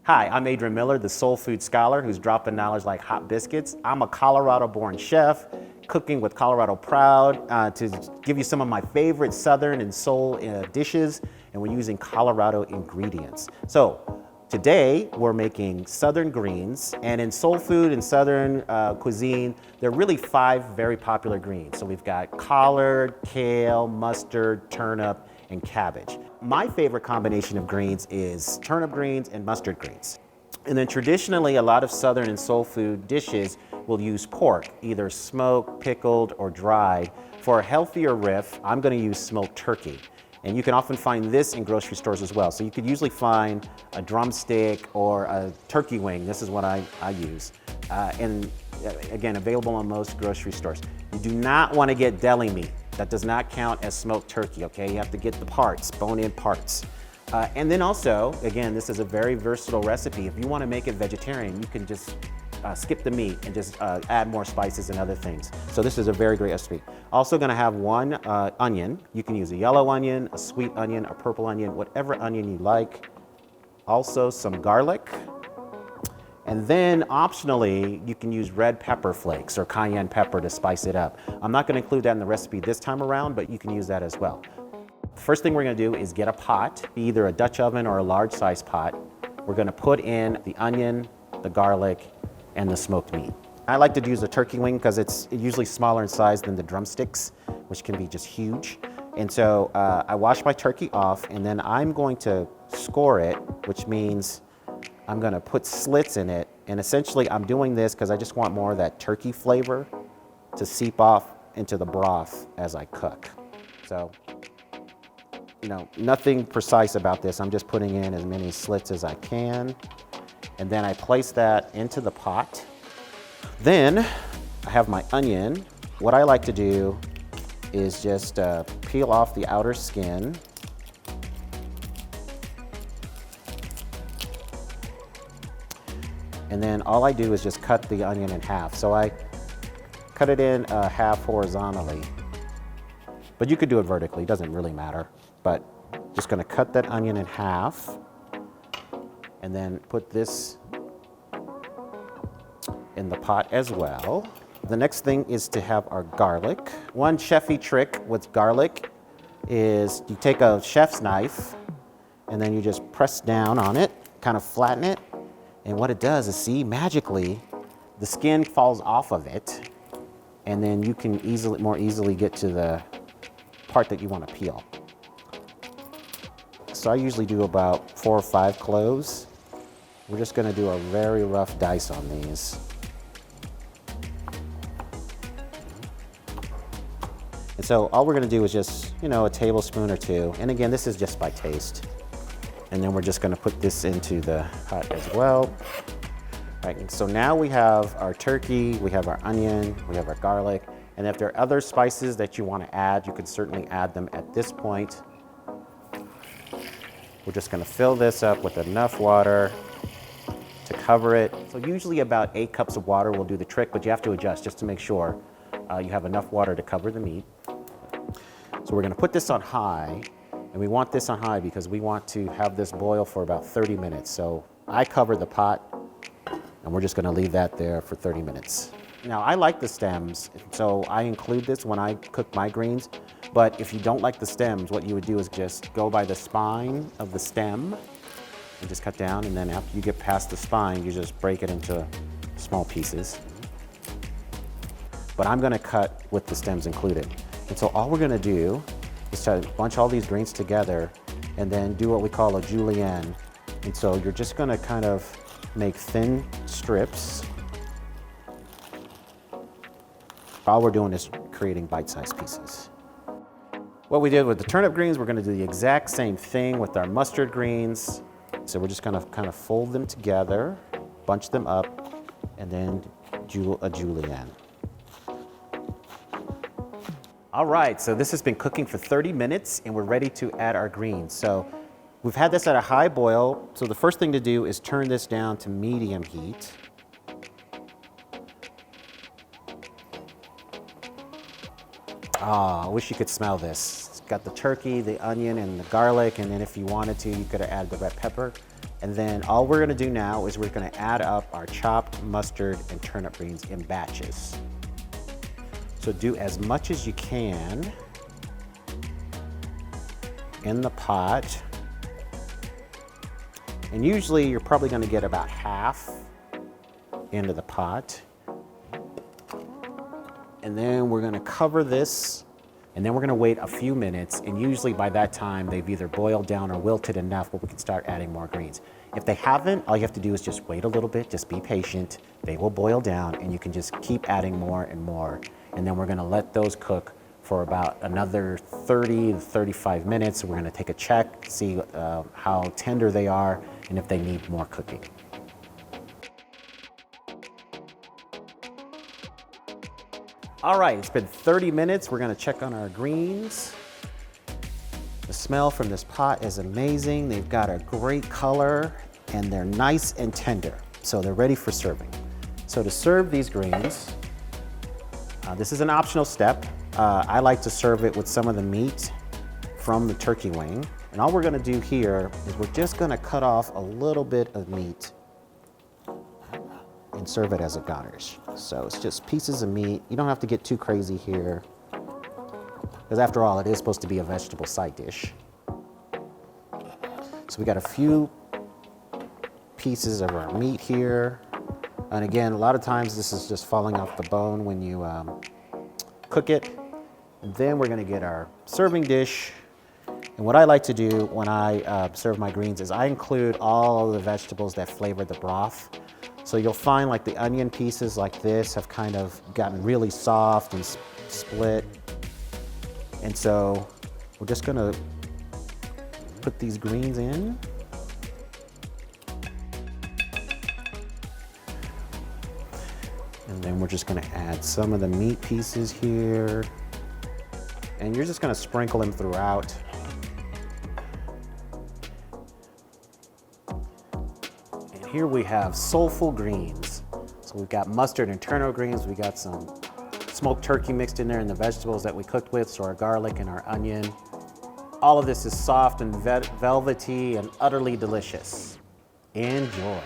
Hi, I'm Adrian Miller, the soul food scholar who's dropping knowledge like hot biscuits. I'm a Colorado-born chef, cooking with Colorado Proud to give you some of my favorite Southern and soul dishes, and we're using Colorado ingredients. So today we're making Southern greens, and in soul food and Southern cuisine, there are really 5 very popular greens. So we've got collard, kale, mustard, turnip, and cabbage. My favorite combination of greens is turnip greens and mustard greens. And then traditionally, a lot of Southern and soul food dishes will use pork, either smoked, pickled, or dried. For a healthier riff, I'm gonna use smoked turkey. And you can often find this in grocery stores as well. So you could usually find a drumstick or a turkey wing. This is what I use. And again, available on most grocery stores. You do not wanna get deli meat. That does not count as smoked turkey, okay? You have to get the parts, bone-in parts. And then also, again, this is a very versatile recipe. If you wanna make it vegetarian, you can just skip the meat and just add more spices and other things. So this is a very great recipe. Also gonna have 1 onion. You can use a yellow onion, a sweet onion, a purple onion, whatever onion you like. Also some garlic. And then optionally, you can use red pepper flakes or cayenne pepper to spice it up. I'm not gonna include that in the recipe this time around, but you can use that as well. First thing we're gonna do is get a pot, either a Dutch oven or a large size pot. We're gonna put in the onion, the garlic, and the smoked meat. I like to use a turkey wing because it's usually smaller in size than the drumsticks, which can be just huge. And so I wash my turkey off, and then I'm going to score it, which means I'm gonna put slits in it, and essentially I'm doing this because I just want more of that turkey flavor to seep off into the broth as I cook. So, you know, nothing precise about this. I'm just putting in as many slits as I can, and then I place that into the pot. Then I have my onion. What I like to do is just peel off the outer skin. And then all I do is just cut the onion in half. So I cut it in half horizontally, but you could do it vertically, it doesn't really matter. But just gonna cut that onion in half and then put this in the pot as well. The next thing is to have our garlic. One chefy trick with garlic is you take a chef's knife and then you just press down on it, kind of flatten it. And what it does is, see, magically, the skin falls off of it, and then you can more easily get to the part that you want to peel. So I usually do about 4 or 5 cloves. We're just going to do a very rough dice on these. And so all we're going to do is just, you know, a tablespoon or 2. And again, this is just by taste. And then we're just gonna put this into the pot as well. All right, so now we have our turkey, we have our onion, we have our garlic, and if there are other spices that you wanna add, you can certainly add them at this point. We're just gonna fill this up with enough water to cover it. So usually about 8 cups of water will do the trick, but you have to adjust just to make sure you have enough water to cover the meat. So we're gonna put this on high. And we want this on high because we want to have this boil for about 30 minutes. So I cover the pot, and we're just gonna leave that there for 30 minutes. Now, I like the stems, so I include this when I cook my greens. But if you don't like the stems, what you would do is just go by the spine of the stem and just cut down. And then after you get past the spine, you just break it into small pieces. But I'm gonna cut with the stems included. And so all we're gonna do is to bunch all these greens together and then do what we call a julienne. And so you're just gonna kind of make thin strips. All we're doing is creating bite-sized pieces. What we did with the turnip greens, we're gonna do the exact same thing with our mustard greens. So we're just gonna kind of fold them together, bunch them up, and then do a julienne. All right, so this has been cooking for 30 minutes and we're ready to add our greens. So we've had this at a high boil. So the first thing to do is turn this down to medium heat. I wish you could smell this. It's got the turkey, the onion, and the garlic, and then if you wanted to, you could add the red pepper. And then all we're gonna do now is we're gonna add up our chopped mustard and turnip greens in batches. So do as much as you can in the pot. And usually you're probably gonna get about half into the pot. And then we're gonna cover this, and then we're gonna wait a few minutes, and usually by that time they've either boiled down or wilted enough where we can start adding more greens. If they haven't, all you have to do is just wait a little bit, just be patient. They will boil down, and you can just keep adding more and more. And then we're gonna let those cook for about another 30 to 35 minutes. We're gonna take a check, see how tender they are, and if they need more cooking. All right, it's been 30 minutes. We're gonna check on our greens. The smell from this pot is amazing. They've got a great color and they're nice and tender. So they're ready for serving. So to serve these greens, this is an optional step. I like to serve it with some of the meat from the turkey wing. And all we're gonna do here is we're just gonna cut off a little bit of meat and serve it as a garnish. So it's just pieces of meat. You don't have to get too crazy here, because after all, it is supposed to be a vegetable side dish. So we got a few pieces of our meat here. And again, a lot of times this is just falling off the bone when you cook it. And then we're gonna get our serving dish. And what I like to do when I serve my greens is I include all of the vegetables that flavor the broth. So you'll find like the onion pieces like this have kind of gotten really soft and split. And so we're just gonna put these greens in. And then we're just gonna add some of the meat pieces here. And you're just gonna sprinkle them throughout. Here we have soulful greens. So we've got mustard and turnip greens. We got some smoked turkey mixed in there and the vegetables that we cooked with, so our garlic and our onion. All of this is soft and velvety and utterly delicious. Enjoy.